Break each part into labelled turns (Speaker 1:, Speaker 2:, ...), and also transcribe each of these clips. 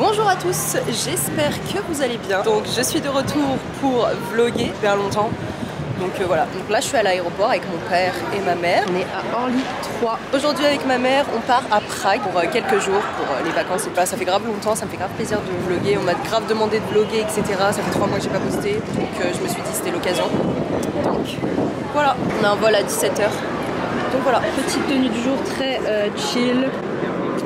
Speaker 1: Bonjour à tous, j'espère que vous allez bien. Donc je suis de retour pour vlogger vers longtemps. Donc voilà, donc là je suis à l'aéroport avec mon père et ma mère. On est à Orly 3. Aujourd'hui avec ma mère, on part à Prague pour quelques jours pour les vacances et tout. Ça fait grave longtemps, ça me fait grave plaisir de vlogger. On m'a grave demandé de vlogger, etc. Ça fait 3 mois que j'ai pas posté, donc je me suis dit c'était l'occasion. Donc voilà, on a un vol à 17h. Donc voilà, petite tenue du jour très chill.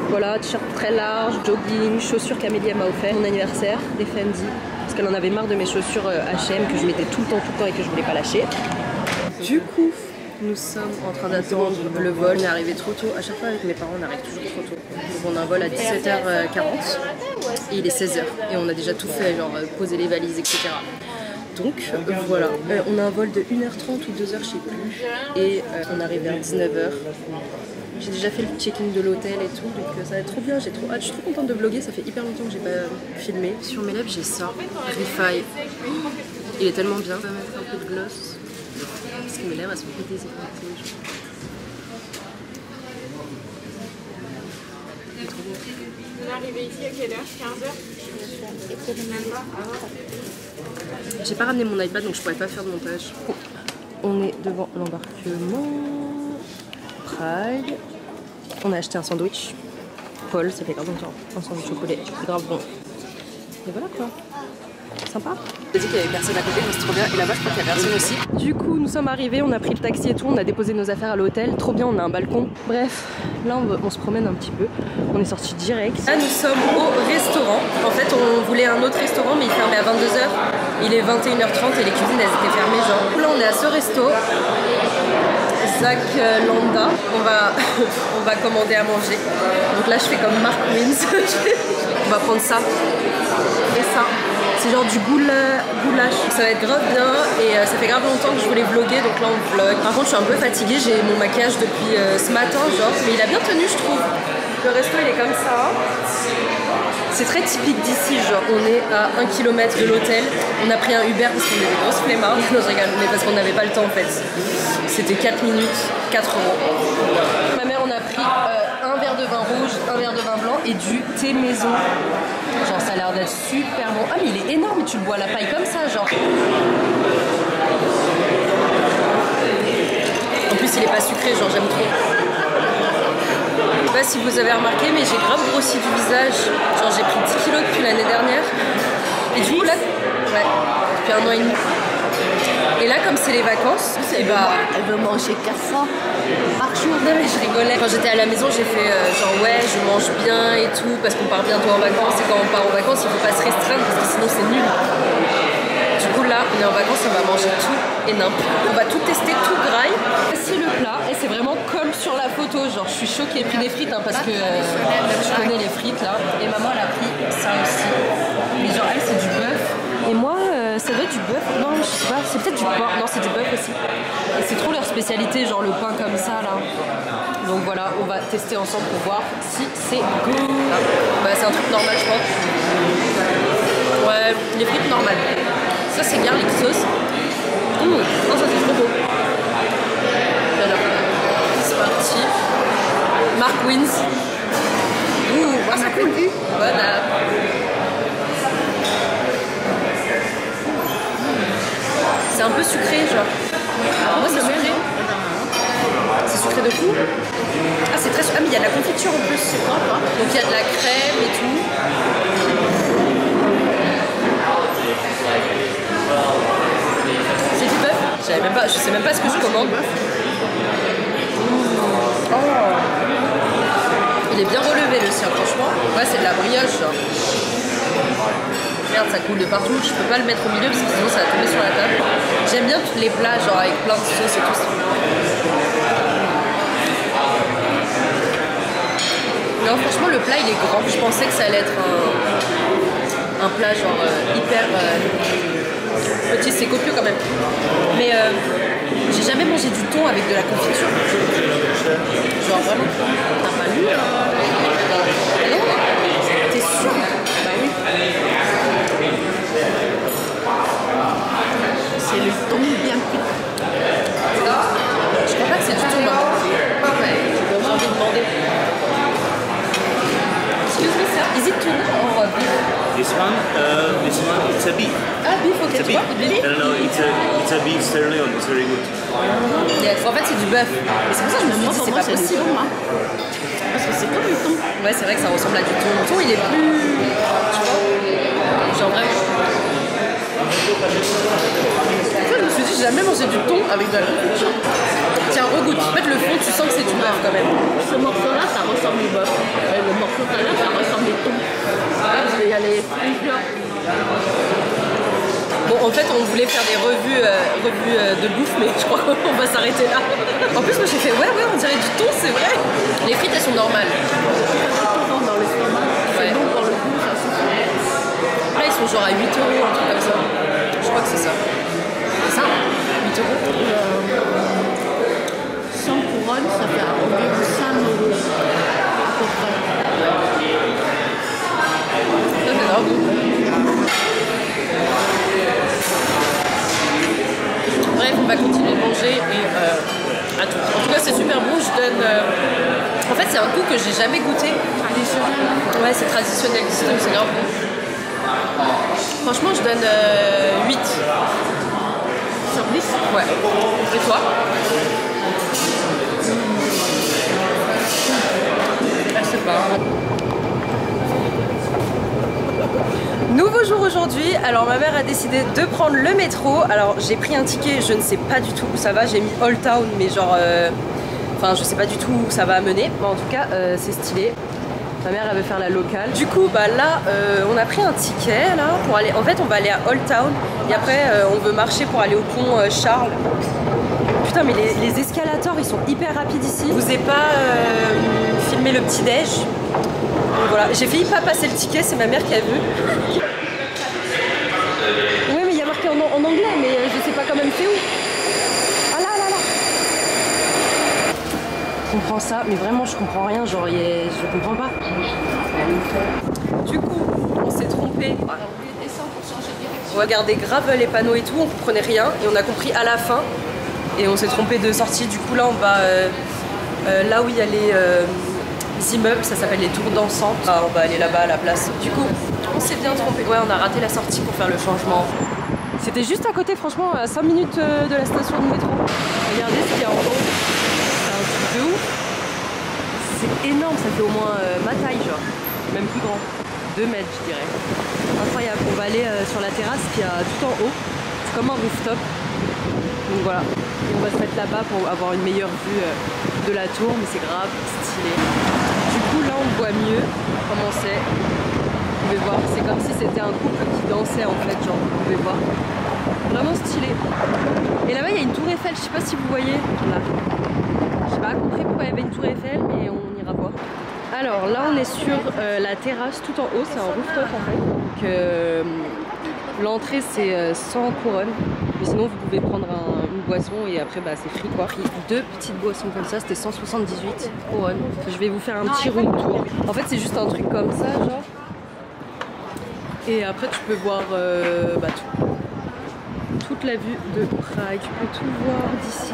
Speaker 1: Voilà, t-shirt très large, jogging, chaussures qu'Amélie m'a offert, mon anniversaire, des Fendi. Parce qu'elle en avait marre de mes chaussures H&M que je mettais tout le temps et que je voulais pas lâcher. Du coup, nous sommes en train d'attendre le vol. On est arrivé trop tôt. À chaque fois avec mes parents, on arrive toujours trop tôt. Donc on a un vol à 17h40 et il est 16h. Et on a déjà tout fait, genre poser les valises, etc. Donc voilà, on a un vol de 1h30 ou 2h, je sais plus. Et on arrive vers 19h. J'ai déjà fait le check-in de l'hôtel et tout, donc ça va être trop bien, j'ai trop hâte. Je suis trop contente de vlogger, ça fait hyper longtemps que j'ai pas filmé. Sur mes lèvres, j'ai ça, Refi. Il est tellement bien. On va mettre un peu de gloss, parce que mes lèvres, elles sont trop déshydrantées.
Speaker 2: On est arrivé ici à quelle heure? 15h.
Speaker 1: J'ai pas ramené mon iPad, donc je pourrais pas faire de montage. On est devant l'embarquement. Prague. On a acheté un sandwich. Paul, ça fait grave longtemps. Un sandwich au poulet, grave bon. Et voilà quoi. Sympa. J'ai dit qu'il y avait personne à côté, mais c'est trop bien. Et là-bas, je crois qu'il y a personne aussi. Du coup, nous sommes arrivés, on a pris le taxi et tout, on a déposé nos affaires à l'hôtel. Trop bien, on a un balcon. Bref, là, on se promène un petit peu. On est sorti direct. Là, nous sommes au restaurant. En fait, on voulait un autre restaurant, mais il fermait à 22h. Il est 21h30 et les cuisines, elles étaient fermées. Genre, là, on est à ce resto. Zach Landa, on va commander à manger. Donc là je fais comme Mark Wins. On va prendre ça et ça. C'est genre du goulash. Ça va être grave bien et ça fait grave longtemps que je voulais vlogger, donc là on vlog. Par contre je suis un peu fatiguée, j'ai mon maquillage depuis ce matin genre, mais il a bien tenu je trouve. Le resto il est comme ça. C'est très typique d'ici, genre on est à 1 km de l'hôtel. On a pris un Uber parce qu'on est des grosses flemmards. Non je rigole, mais parce qu'on n'avait pas le temps en fait. C'était 4 minutes, 4 €. Ma mère on a pris un verre de vin rouge, un verre de vin blanc et du thé maison. Genre ça a l'air d'être super bon. Ah mais il est énorme, tu le bois à la paille comme ça genre. En plus il est pas sucré, genre j'aime trop. Je sais pas si vous avez remarqué mais j'ai grave grossi du visage. Genre j'ai pris 10 kilos depuis l'année dernière. Et du coup là, ouais, depuis 1 an et demi. Et là comme c'est les vacances, et bah
Speaker 2: Elle veut manger 400 par jour.
Speaker 1: non mais je rigolais. Quand j'étais à la maison j'ai fait genre ouais je mange bien et tout parce qu'on part bientôt en vacances et quand on part en vacances il faut pas se restreindre parce que sinon c'est nul. Du coup là on est en vacances, on va manger tout et n'importe. On va tout tester, tout graille. Voici le plat et c'est vraiment comme sur la photo, genre je suis choquée. J'ai pris des frites hein, parce que je connais les frites là. Et maman elle a pris ça aussi. Mais genre elle c'est du bœuf. Et moi ça doit être du bœuf. Non je sais pas, c'est peut-être du pain. Non c'est du bœuf aussi. Et c'est trop leur spécialité, genre le pain comme ça là. Donc voilà, on va tester ensemble pour voir si c'est good. Bah c'est un truc normal je pense. Ouais, les frites normales. Ça c'est garlic sauce. Oh ça c'est trop beau. Voilà. C'est parti. Mark Wins. Ouh, ça coule. Voilà. C'est un peu sucré genre. Moi c'est sucré. C'est sucré de fou. Ah c'est très sucré. Ah mais il y a de la confiture en plus. Donc il y a de la crème et tout. C'est du bœuf. Je sais même pas ce que je commande. Oh. Il est bien relevé le sien franchement. Ouais c'est de la brioche genre. Merde ça coule de partout, je peux pas le mettre au milieu parce que sinon ça va tomber sur la table. J'aime bien tous les plats genre avec plein de sauces et tout ça. Non franchement le plat il est grand, je pensais que ça allait être un plat genre hyper petit, c'est copieux quand même. Mais j'ai jamais mangé du thon avec de la confiture. Genre vraiment, t'as pas lu t'es sûr? Bah oui.
Speaker 2: C'est le thon bien cuit.
Speaker 1: Je crois pas que c'est du thon maman. J'ai envie de demander. Excuse me sir, is it tuna or beef?
Speaker 3: This one, it's a beef.
Speaker 1: Ah, beef, ok,
Speaker 3: It's a
Speaker 1: tu
Speaker 3: beef.
Speaker 1: vois, beef.
Speaker 3: No, it's a beef sirloin. It's very good.
Speaker 1: Yes. En fait, c'est du bœuf. Et c'est pour ça que je me suis dit, c'est pas possible.
Speaker 2: Parce que c'est comme le thon.
Speaker 1: Ouais, c'est vrai que ça ressemble à du thon. Le thon, il est plus. Tu vois, genre vraiment. Je me suis dit, j'ai jamais mangé du thon avec de la confiture. Tiens, regoute. En fait, le fond, tu sens que c'est du bœuf quand même.
Speaker 2: Ce morceau-là, ça ressemble au bœuf. Et le morceau tout à l'heure, ça ressemble au thon. Parce qu'il y a les plusieurs.
Speaker 1: Bon, en fait, on voulait faire des revues de bouffe, mais je crois qu'on va s'arrêter là. En plus, moi, j'ai fait, ouais, on dirait du thon, c'est vrai. Les frites, elles sont normales.
Speaker 2: Dans l'estomac, c'est bon pour le goût, ça suffit.
Speaker 1: Là, ils sont genre à 8 €, un truc comme ça. Je crois que c'est ça. C'est ça 8 €.
Speaker 2: 100 couronnes, ça fait environ 5 € à peu près.
Speaker 1: Ça, c'est grave. Bref, on va continuer de manger et à tout. En tout cas, c'est super bon. Je donne. En fait, c'est un goût que j'ai jamais goûté.
Speaker 2: Traditionnel.
Speaker 1: Ouais, c'est traditionnel ici, donc c'est grave bon. Franchement, je donne 8.
Speaker 2: Sur 10.
Speaker 1: Ouais. Et toi? Je sais pas. Nouveau jour aujourd'hui, alors ma mère a décidé de prendre le métro. Alors j'ai pris un ticket, je ne sais pas du tout où ça va, j'ai mis Old Town mais genre... Enfin je sais pas du tout où ça va amener, mais en tout cas c'est stylé. Ma mère elle veut faire la locale. Du coup bah là on a pris un ticket là pour aller... En fait on va aller à Old Town et après on veut marcher pour aller au pont Charles. Putain mais les escalators ils sont hyper rapides ici. Je vous ai pas filmé le petit déj. Donc voilà, j'ai failli pas passer le ticket, c'est ma mère qui a vu. Oui mais il y a marqué en anglais mais je sais pas quand même c'est où. Ah là. Je comprends ça, mais vraiment je comprends rien, genre je comprends pas. Du coup, on s'est trompé. On regardait grave les panneaux et tout, on comprenait rien et on a compris à la fin. Et on s'est trompé de sortie, du coup là on va là où il y a les immeubles, ça s'appelle les tours d'encens. Ah, on va aller là-bas à la place. Du coup, on s'est bien trompé. Ouais, on a raté la sortie pour faire le changement. C'était juste à côté, franchement, à 5 minutes de la station de métro. Regardez ce qu'il y a en haut. C'est un truc de ouf. C'est énorme, ça fait au moins ma taille, genre. Même plus grand. 2 mètres, je dirais. Incroyable. On va aller sur la terrasse qui est tout en haut. C'est comme un rooftop. Donc voilà. Et on va se mettre là-bas pour avoir une meilleure vue de la tour, mais c'est grave stylé. Du coup là on voit mieux comment c'est. Vous pouvez voir, c'est comme si c'était un couple qui dansait en fait, genre vous pouvez voir. Vraiment stylé. Et là-bas il y a une tour Eiffel, je sais pas si vous voyez. Là. Je sais pas compris pourquoi il y avait une tour Eiffel, mais on ira voir. Alors là on est sur la terrasse tout en haut, c'est un rooftop en fait. Donc l'entrée c'est 100 couronnes. Mais sinon vous pouvez prendre une boisson et après bah, c'est free quoi. J'ai pris 2 petites boissons comme ça, c'était 178 couronnes. Je vais vous faire un petit room tour. En fait c'est juste un truc comme ça genre. Et après tu peux voir bah, toute la vue de Prague. Tu peux tout voir d'ici.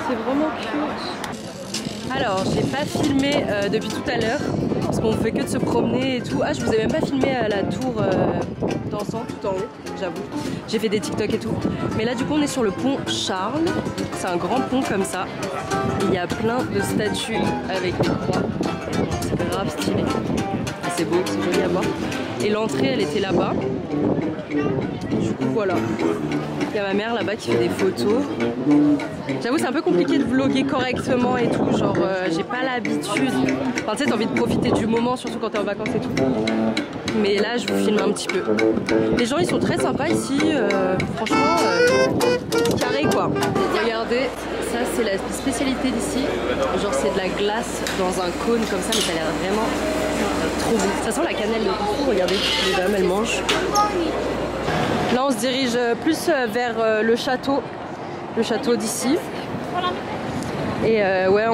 Speaker 1: C'est vraiment cute. Alors j'ai pas filmé depuis tout à l'heure parce qu'on fait que de se promener et tout. Ah je vous ai même pas filmé à la tour d'encens tout en haut, j'avoue. J'ai fait des TikTok et tout. Mais là du coup on est sur le pont Charles. C'est un grand pont comme ça. Il y a plein de statues avec des croix. C'est grave stylé. C'est beau, c'est joli à voir. Et l'entrée elle était là-bas. Du coup voilà. Il y a ma mère là-bas qui fait des photos. J'avoue c'est un peu compliqué de vlogger correctement et tout, genre j'ai pas l'habitude. Enfin tu sais t'as envie de profiter du moment, surtout quand t'es en vacances et tout. Mais là je vous filme un petit peu. Les gens ils sont très sympas ici, franchement carré quoi. Regardez, ça c'est la spécialité d'ici. Genre c'est de la glace dans un cône comme ça, mais ça a l'air vraiment trop bon. Ça sent la cannelle de fou, regardez, les dames elles mangent. Là on se dirige plus vers le château d'ici. Et ouais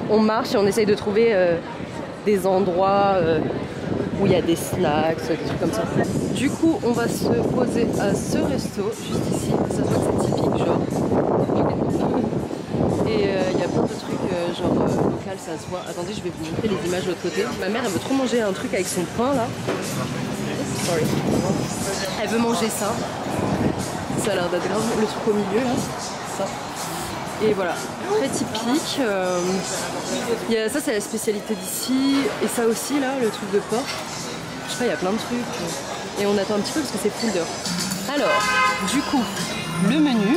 Speaker 1: on marche et on essaye de trouver des endroits où il y a des snacks, des trucs comme ça. Du coup on va se poser à ce resto juste ici, ça se voit que c'est typique genre. Et il y a plein de trucs genre local, ça se voit. Attendez je vais vous montrer les images de l'autre côté. Ma mère elle veut trop manger un truc avec son pain là. Sorry. Elle veut manger ça. Ça a l'air d'être grave le truc au milieu là. Ça. Et voilà, très typique. Ça c'est la spécialité d'ici. Et ça aussi là, le truc de porc. Je sais pas, il y a plein de trucs. Et on attend un petit peu parce que c'est full d'heure. Alors, du coup, le menu.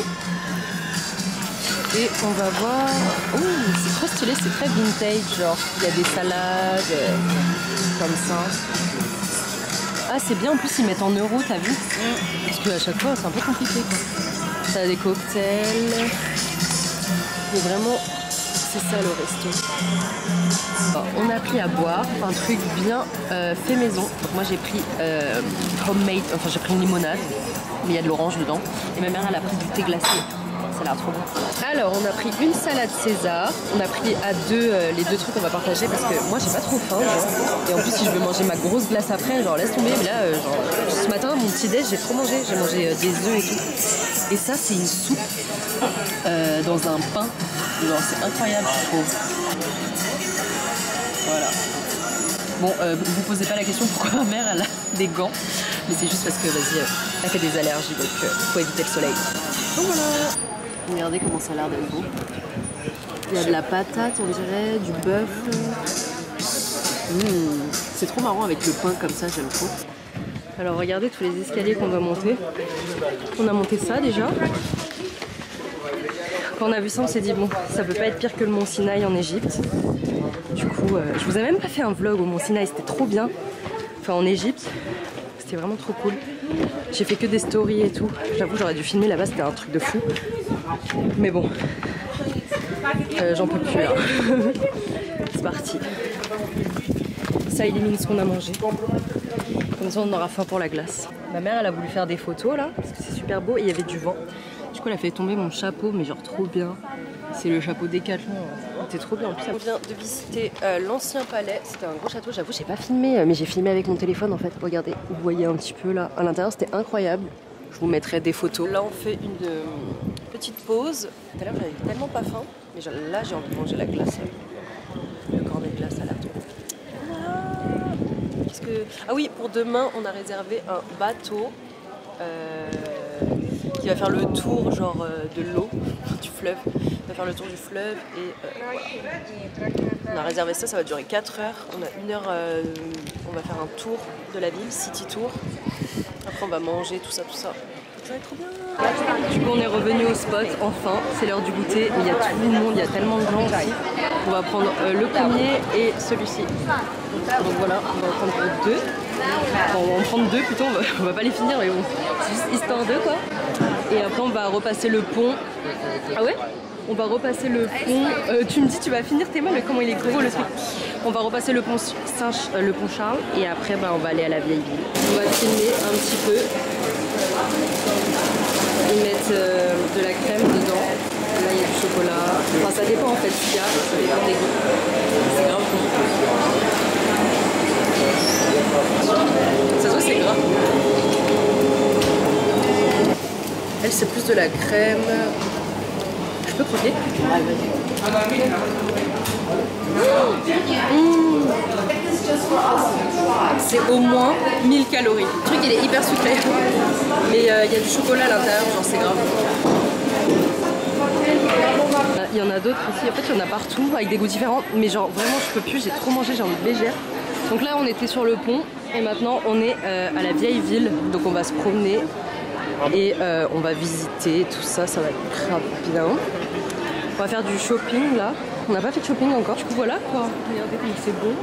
Speaker 1: Et on va voir... Oh, c'est trop stylé, c'est très vintage, genre. Il y a des salades, comme ça. Ah, c'est bien, en plus ils mettent en euros, t'as vu? Parce qu'à chaque fois, c'est un peu compliqué, quoi. T'as des cocktails. Mais vraiment, c'est ça le resto. Alors, on a pris à boire, un truc bien fait maison. Donc moi j'ai pris homemade, enfin j'ai pris une limonade, mais il y a de l'orange dedans. Et ma mère elle a pris du thé glacé. Ça a l'air trop bon. Alors on a pris une salade César. On a pris à deux les deux trucs qu'on va partager parce que moi j'ai pas trop faim. Genre. Et en plus si je veux manger ma grosse glace après, genre laisse tomber. Mais là, genre, ce matin mon petit déj j'ai trop mangé. J'ai mangé des œufs et tout. Et ça c'est une soupe dans un pain. Genre c'est incroyable je trouve. Voilà. Bon, vous posez pas la question pourquoi ma mère elle a des gants. Mais c'est juste parce que vas-y, elle fait des allergies donc faut éviter le soleil. Donc voilà. Regardez comment ça a l'air d'être beau. Il y a de la patate, on dirait, du bœuf. C'est trop marrant avec le pain comme ça, j'aime trop. Alors regardez tous les escaliers qu'on doit monter. On a monté ça déjà. Quand on a vu ça, on s'est dit bon, ça peut pas être pire que le Mont Sinaï en Égypte. Du coup, je vous ai même pas fait un vlog au Mont Sinaï, c'était trop bien. Enfin en Égypte, c'était vraiment trop cool. J'ai fait que des stories et tout. J'avoue, j'aurais dû filmer là-bas, c'était un truc de fou. Mais bon, j'en peux plus là. C'est parti. Ça élimine ce qu'on a mangé. Comme ça, on aura faim pour la glace. Ma mère, elle a voulu faire des photos là, parce que c'est super beau et il y avait du vent. Du coup, elle a fait tomber mon chapeau, mais genre trop bien. C'est le chapeau Décathlon. C'était trop bien. En plus, on vient de visiter l'ancien palais. C'était un gros château. J'avoue, j'ai pas filmé, mais j'ai filmé avec mon téléphone en fait. Regardez, vous voyez un petit peu là. À l'intérieur, c'était incroyable. Je vous mettrai des photos. Là, on fait une petite pause. Tout à l'heure, j'avais tellement pas faim, mais là, j'ai envie de manger la glace. Le cornet de glace à l'air trop bon. Ah oui, pour demain, on a réservé un bateau. Qui va faire le tour genre de l'eau, du fleuve. On va faire le tour du fleuve et voilà. On a réservé ça, ça va durer 4 heures. On a 1 heure, on va faire un tour de la ville, city tour. Après on va manger, tout ça. Ça va être trop bien. Du coup on est revenu au spot, enfin, c'est l'heure du goûter. Mais il y a tout le monde, il y a tellement de gens aussi. On va prendre le premier et celui-ci. Donc voilà, on va en prendre 2. Enfin, on va en prendre 2 plutôt, on va pas les finir mais bon, c'est juste histoire d'eux quoi. Et après on va repasser le pont. Ah ouais? On va repasser le pont. Tu me dis tu vas finir tes mains, mais comment il est gros le truc. On va repasser le pont Charles et après on va aller à la vieille ville. On va filmer un petit peu. Ils mettent de la crème dedans. Là il y a du chocolat. Enfin ça dépend en fait ce qu'il y a, ça dépend des goûts. C'est grave bon. Ça se voit c'est gras. Elle c'est plus de la crème. Je peux croquer? C'est au moins 1000 calories. Le truc il est hyper sucré. Mais il y a du chocolat à l'intérieur, genre c'est grave. Il y en a d'autres ici, en fait il y en a partout avec des goûts différents. Mais genre vraiment je peux plus, j'ai trop mangé, j'ai envie de légère. Donc là on était sur le pont et maintenant on est à la vieille ville. Donc on va se promener et on va visiter tout ça, ça va être grave bien. On va faire du shopping là. On n'a pas fait de shopping encore. Du coup voilà quoi. Regardez comme c'est beau.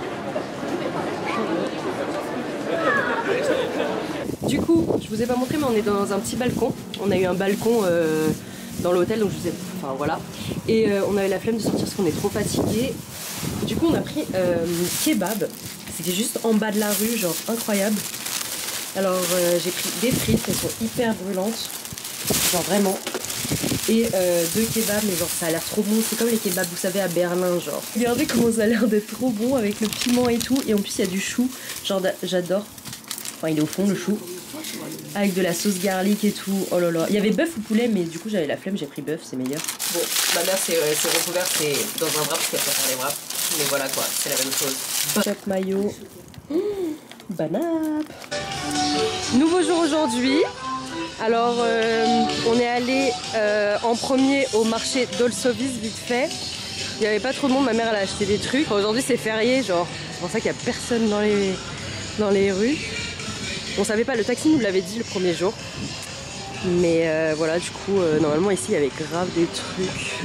Speaker 1: Du coup, je vous ai pas montré mais on est dans un petit balcon. On a eu un balcon dans l'hôtel donc je vous ai... Enfin voilà. Et on avait la flemme de sortir parce qu'on est trop fatigué. Du coup on a pris kebab. C'était juste en bas de la rue, genre incroyable. Alors j'ai pris des frites, elles sont hyper brûlantes. Genre vraiment. Et 2 kebabs, mais genre ça a l'air trop bon. C'est comme les kebabs, vous savez, à Berlin, genre. Regardez comment ça a l'air d'être trop bon avec le piment et tout. Et en plus, il y a du chou. Genre, j'adore. Enfin, il est au fond, le chou. Avec de la sauce garlic et tout. Oh là là. Il y avait bœuf ou poulet, mais du coup, j'avais la flemme, j'ai pris bœuf, c'est meilleur. Bon, ma mère, c'est recouvert, c'est dans un wrap parce qu'elle préfère les wraps. Mais voilà quoi, c'est la même chose. Ketchup mayo. Banap. Nouveau jour aujourd'hui. Alors on est allé en premier au marché d'Olsovis vite fait. Il n'y avait pas trop de monde, ma mère elle a acheté des trucs. Enfin, aujourd'hui c'est férié, genre c'est pour ça qu'il n'y a personne dans les rues. On savait pas, le taxi nous l'avait dit le premier jour. Mais voilà, du coup normalement ici il y avait grave des trucs.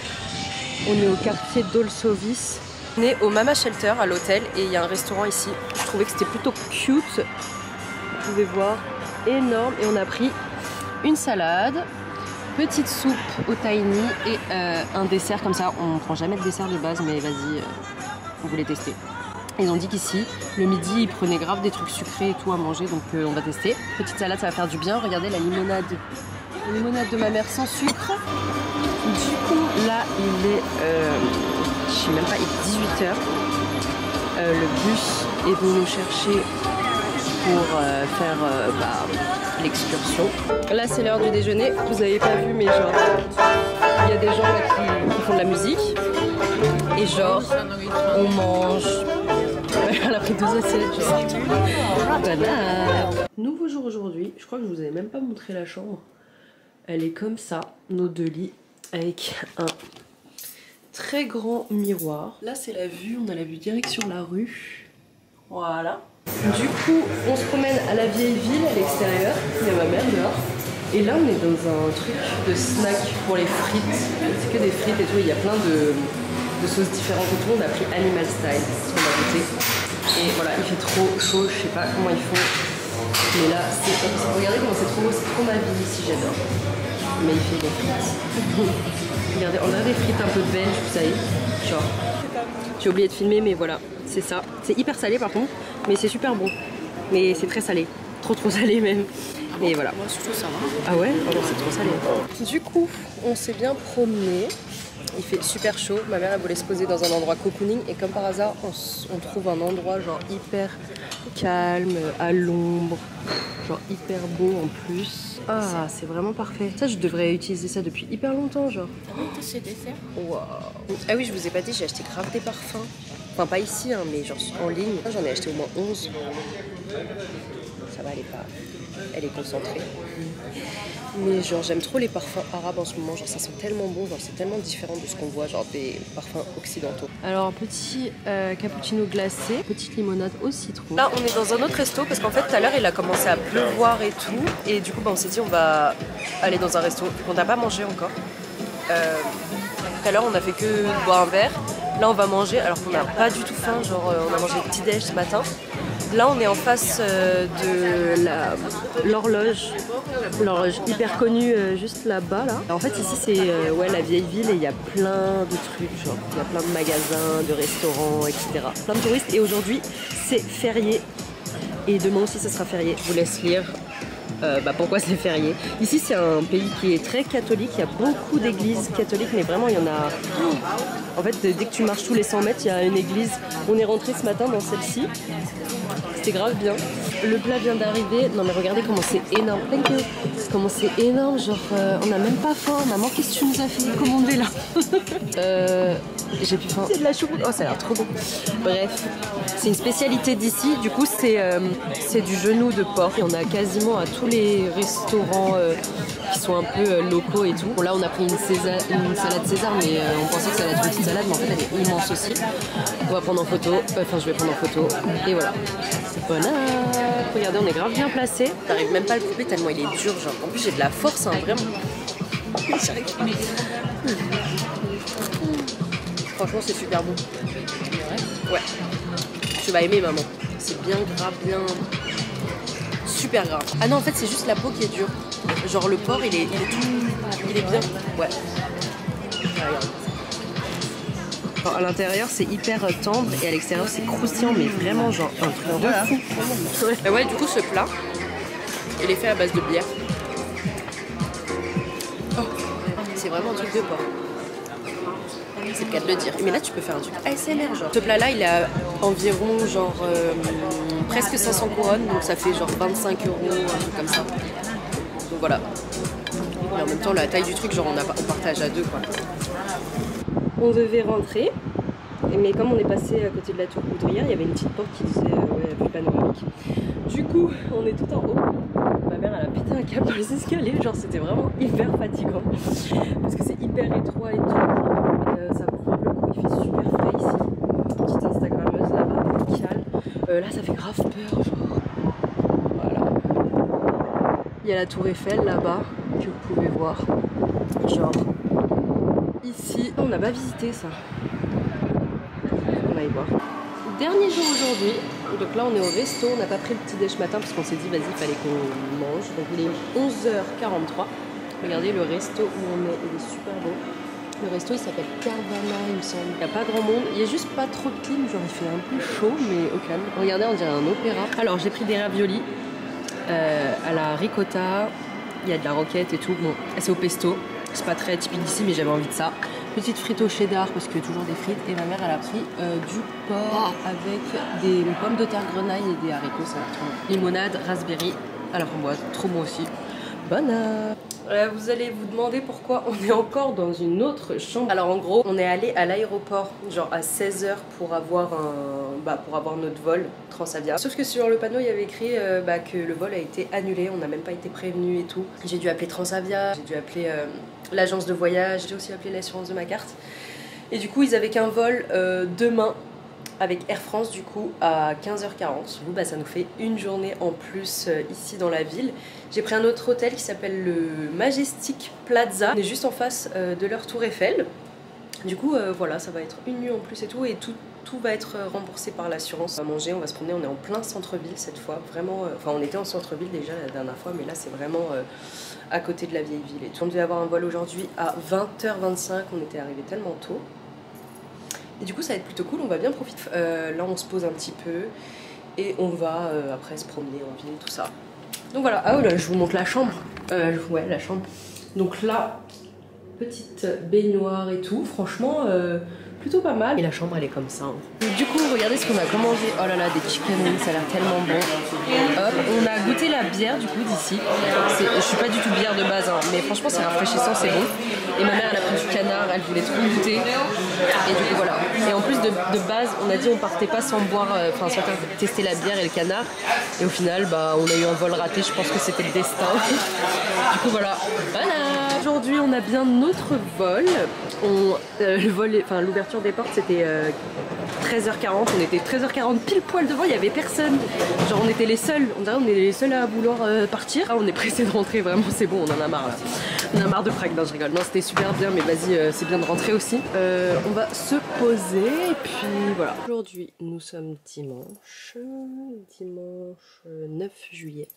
Speaker 1: On est au quartier d'Olsovis. On est au Mama Shelter à l'hôtel et il y a un restaurant ici. Je trouvais que c'était plutôt cute. Vous pouvez voir, énorme. Et on a pris une salade, petite soupe au tahini et un dessert comme ça. On prend jamais de dessert de base, mais vas-y, on voulait tester. Ils ont dit qu'ici, le midi, ils prenaient grave des trucs sucrés et tout à manger, donc on va tester. Petite salade, ça va faire du bien. Regardez la limonade. La limonade de ma mère sans sucre. Du coup, là, il est, je sais même pas, il est 18 h. Le bus est venu nous chercher pour faire l'excursion. Là, c'est l'heure du déjeuner. Vous avez pas vu, mais genre, il y a des gens là qui font de la musique. Et genre, on mange. Elle a pris 2 assiettes, genre. Voilà. Nouveau jour aujourd'hui. Je crois que je vous avais même pas montré la chambre. Elle est comme ça, nos 2 lits, avec un très grand miroir. Là, c'est la vue. On a la vue direction la rue. Voilà. Du coup, on se promène à la vieille ville à l'extérieur. Il y a ma mère dehors. Et là, on est dans un truc de snack pour les frites. C'est que des frites et tout. Il y a plein de sauces différentes et tout. On a pris Animal Style, ce qu'on a goûté. Et voilà, il fait trop chaud. Je sais pas comment ils font. Mais là, regardez comment c'est trop beau. C'est trop ma vie ici, j'adore. Mais il fait des frites. Regardez, on dirait des frites un peu belges, vous savez. Genre, j'ai oublié de filmer, mais voilà, c'est ça. C'est hyper salé par contre, mais c'est super bon. Mais c'est très salé. Trop salé même. Et voilà.
Speaker 2: Moi, je trouve ça va.
Speaker 1: Ah ouais? Oh non, c'est trop salé. Du coup, on s'est bien promené. Il fait super chaud. Ma mère, elle voulait se poser dans un endroit cocooning. Et comme par hasard, on trouve un endroit genre hyper calme, à l'ombre. Genre hyper beau en plus. Ah, c'est vraiment parfait. Ça, je devrais utiliser ça depuis hyper longtemps, genre.
Speaker 2: C'est dessert.
Speaker 1: Waouh. Ah oui, je vous ai pas dit, j'ai acheté grave des parfums. Enfin, pas ici, hein, mais genre en ligne. J'en ai acheté au moins 11. Ça va, elle est concentrée. Mais genre, j'aime trop les parfums arabes en ce moment. Genre, ça sent tellement bon. Genre, c'est tellement différent de ce qu'on voit, genre des parfums occidentaux. Alors, petit cappuccino glacé, petite limonade au citron. Là, on est dans un autre resto parce qu'en fait, tout à l'heure, il a commencé à pleuvoir et tout. Et du coup, on s'est dit, on va aller dans un resto qu'on n'a pas mangé encore. Tout à l'heure, on a fait que boire un verre. Là, on va manger alors qu'on n'a pas du tout faim. Genre, on a mangé le petit déj ce matin. Là, on est en face de l'horloge hyper connue juste là-bas. Là. En fait, ici, c'est la vieille ville et il y a plein de trucs. Genre, il y a plein de magasins, de restaurants, etc. Plein de touristes. Et aujourd'hui, c'est férié. Et demain aussi, ce sera férié. Je vous laisse lire pourquoi c'est férié. Ici, c'est un pays qui est très catholique. Il y a beaucoup d'églises catholiques, mais vraiment, il y en a... En fait, dès que tu marches tous les 100 mètres, il y a une église. On est rentré ce matin dans celle-ci. C'était grave bien. Le plat vient d'arriver. Non mais regardez comment c'est énorme. Thank you. Comment c'est énorme. Genre on n'a même pas faim. Maman, qu'est-ce que tu nous as fait commander là? J'ai plus faim. C'est de la choucroute. Oh, ça a l'air trop bon. Bref, c'est une spécialité d'ici. Du coup, c'est du genou de porc. Et on a quasiment à tous les restaurants qui sont un peu locaux et tout. Bon, là, on a pris une salade César, mais on pensait que ça allait être une petite salade, mais en fait, elle est immense aussi. On va prendre en photo. Enfin, je vais prendre en photo. Et voilà. Voilà. Regardez, on est grave bien placé. J'arrive même pas à le couper tellement il est dur. Genre. En plus, j'ai de la force, hein, vraiment. Franchement, c'est super bon. Ouais. Tu vas aimer, maman. C'est bien gras, bien... Super gras. Ah non, en fait, c'est juste la peau qui est dure. Genre, le porc, il est bien. Ouais. Regarde. À l'intérieur c'est hyper tendre et à l'extérieur c'est croustillant, mais vraiment genre un truc de fou. Ouais, du coup ce plat il est fait à base de bière. Oh. C'est vraiment un truc de porc. C'est le cas de le dire. Mais là tu peux faire un truc ASMR genre. Ce plat là il a environ genre presque 500 couronnes, donc ça fait genre 25 €, un truc comme ça. Donc voilà. Et en même temps la taille du truc genre on partage à 2 quoi. On devait rentrer, mais comme on est passé à côté de la tour poudrière, il y avait une petite porte qui disait ouais, plus panoramique. Du coup, on est tout en haut. Ma mère elle a pété un câble dans les escaliers, genre c'était vraiment hyper fatigant parce que c'est hyper étroit et tout. Ça prend le coup, il fait super frais ici. Petite Instagrammeuse là-bas, calme. Là ça fait grave peur, genre. Voilà. Il y a la tour Eiffel là-bas que vous pouvez voir. Genre ici, on n'a pas visité ça. On va y voir. Dernier jour aujourd'hui, donc là on est au resto, on n'a pas pris le petit déj matin parce qu'on s'est dit vas-y il fallait qu'on mange. Donc il est 11h43. Regardez le resto où on est, il est super beau. Le resto il s'appelle Carvana il me semble. Il n'y a pas grand monde, il n'y a juste pas trop de clim, genre il fait un peu chaud mais au calme. Regardez on dirait un opéra. Alors j'ai pris des raviolis à la ricotta, il y a de la roquette et tout. Bon c'est au pesto, c'est pas très typique d'ici mais j'avais envie de ça. Petite frite au cheddar parce que toujours des frites. Et ma mère elle a pris du porc avec des pommes de terre grenaille et des haricots, ça va trop bon. Limonade, raspberry à la framboise, trop bon aussi. Bonne heure. Vous allez vous demander pourquoi on est encore dans une autre chambre. Alors en gros on est allé à l'aéroport genre à 16h pour avoir notre vol Transavia. Sauf que sur le panneau il y avait écrit que le vol a été annulé, on n'a même pas été prévenu et tout. J'ai dû appeler Transavia, j'ai dû appeler l'agence de voyage, j'ai aussi appelé l'assurance de ma carte. Et du coup ils avaient qu'un vol demain avec Air France du coup à 15h40. Du coup ça nous fait une journée en plus ici dans la ville. J'ai pris un autre hôtel qui s'appelle le Majestic Plaza. On est juste en face de leur tour Eiffel. Du coup voilà, ça va être une nuit en plus et tout va être remboursé par l'assurance. On va manger, on va se promener, on est en plein centre-ville cette fois. Vraiment, enfin on était en centre-ville déjà la dernière fois mais là c'est vraiment à côté de la vieille ville et tout. On devait avoir un vol aujourd'hui à 20h25, on était arrivé tellement tôt. Et du coup ça va être plutôt cool, on va bien profiter. Là on se pose un petit peu et on va après se promener en ville, tout ça. Donc voilà, ah oh là je vous montre la chambre. Ouais la chambre. Donc là, petite baignoire et tout, franchement plutôt pas mal. Et la chambre elle est comme ça. Du coup regardez ce qu'on a commandé. Oh là là, des chicken wings, ça a l'air tellement bon. Hop, on a goûté la bière du coup d'ici. Je suis pas du tout bière de base hein, mais franchement c'est rafraîchissant, c'est bon. Et ma mère elle a pris du canard, elle voulait trop goûter. Et du coup voilà. Et en plus de base on a dit on partait pas sans boire, sans tester la bière et le canard. Et au final on a eu un vol raté, je pense que c'était le destin. Du coup voilà. Voilà. Aujourd'hui on a bien notre vol. Le vol, enfin l'ouverture des portes c'était 13h40, on était 13h40 pile poil devant, il n'y avait personne. Genre on était les seuls, on est les seuls à vouloir partir. Ah, on est pressé de rentrer, vraiment c'est bon, on en a marre là. On a marre de Prague, non je rigole. Non c'était super bien mais vas-y c'est bien de rentrer aussi. On va se poser et puis voilà. Aujourd'hui nous sommes dimanche 9 juillet.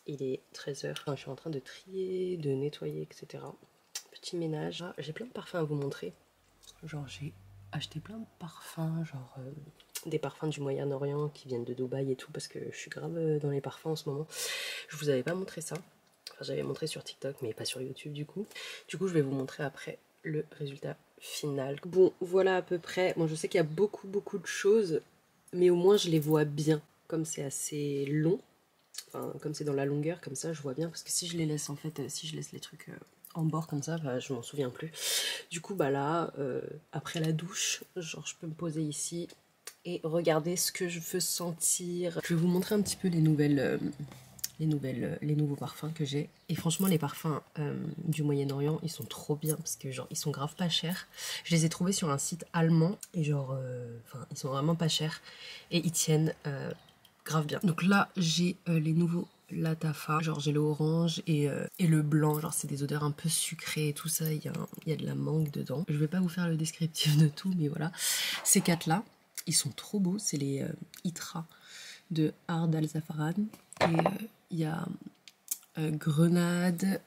Speaker 1: Il est 13h, enfin, je suis en train de trier, de nettoyer etc. Petit ménage. Ah, j'ai plein de parfums à vous montrer. Genre j'ai acheté plein de parfums, genre des parfums du Moyen-Orient qui viennent de Dubaï et tout parce que je suis grave dans les parfums en ce moment. Je vous avais pas montré ça. Enfin j'avais montré sur TikTok mais pas sur YouTube du coup. Du coup je vais vous montrer après le résultat final. Bon voilà à peu près. Bon je sais qu'il y a beaucoup de choses mais au moins je les vois bien. Comme c'est assez long, enfin comme c'est dans la longueur comme ça je vois bien parce que si je les laisse en fait, si je laisse les trucs en bord comme ça, je m'en souviens plus. Du coup là, après la douche, genre je peux me poser ici et regarder ce que je veux sentir. Je vais vous montrer un petit peu les nouveaux parfums que j'ai. Et franchement les parfums du Moyen-Orient ils sont trop bien parce que genre ils sont grave pas chers. Je les ai trouvés sur un site allemand et genre ils sont vraiment pas chers et ils tiennent grave bien. Donc là j'ai les nouveaux Latafa, genre j'ai le orange et le blanc, genre c'est des odeurs un peu sucrées et tout ça, il y a de la mangue dedans. Je vais pas vous faire le descriptif de tout mais voilà, ces quatre là ils sont trop beaux, c'est les Itra de Ard Al Zafaran et il y a grenade,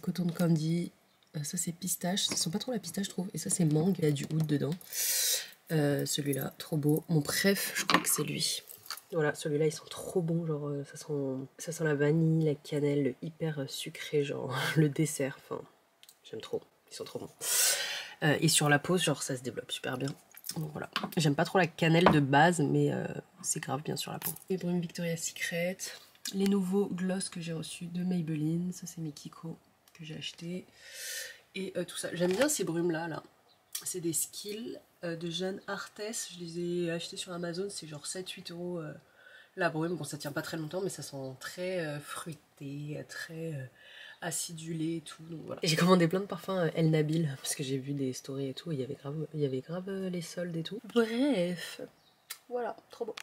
Speaker 1: cotton candy, ça c'est pistache, ça sent pas trop la pistache je trouve, et ça c'est mangue, il y a du oud dedans. Celui-là trop beau, mon préf je crois que c'est lui. Voilà, celui-là ils sont trop bons, genre ça sent la vanille, la cannelle, le hyper sucré, genre le dessert, enfin j'aime trop, ils sont trop bons. Et sur la peau, genre ça se développe super bien. Donc voilà, j'aime pas trop la cannelle de base, mais c'est grave bien sur la peau. Les brumes Victoria's Secret, les nouveaux gloss que j'ai reçus de Maybelline, ça c'est mes Kiko que j'ai acheté. Et tout ça, j'aime bien ces brumes là. C'est des skills de Jeanne Arthès. Je les ai achetés sur Amazon, c'est genre 7-8 euros la brume. Bon, ça tient pas très longtemps, mais ça sent très fruité, très acidulé et tout. Donc voilà. J'ai commandé plein de parfums El Nabil parce que j'ai vu des stories et tout. Il y avait grave les soldes et tout. Bref, voilà, trop beau.